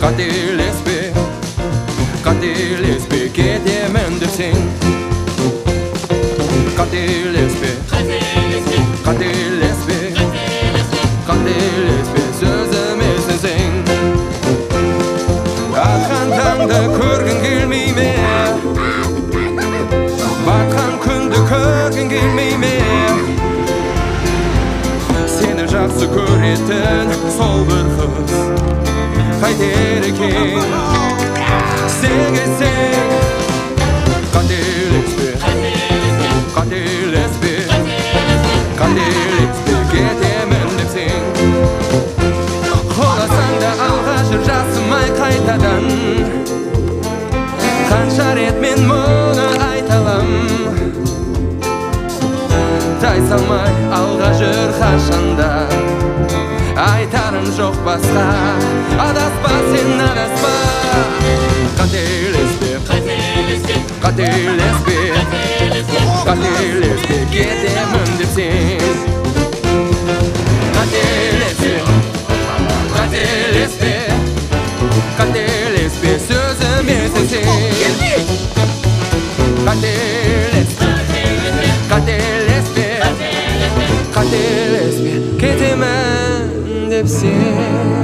Qatelespe, qatelespe, ketemen depsen. Qatelespe, qatelespe, qatelespe, sözümesin sen. Atkan tağda körgün gelmeyme, batkan kündü körgün gelmeyme. Seni жақсы көретін сол бір қыз қайтер екен сен қателеспе, қателеспе, қателеспе, кетемін деп сен. Қоласаң да алға жүр жасымай қайтадан, қанша рет мен мұны айта алам. Тайсалмай алға жүр қашанда, айтарым жоқ басқа. Адаспа сен, адаспа. Қателеспе, қателеспе, қателеспе, кетемін деп сен. Қателеспе, қателеспе, қателеспе, сөзіме сенсең. Қателеспе, қателеспе, қателеспе, кетемін деп сен.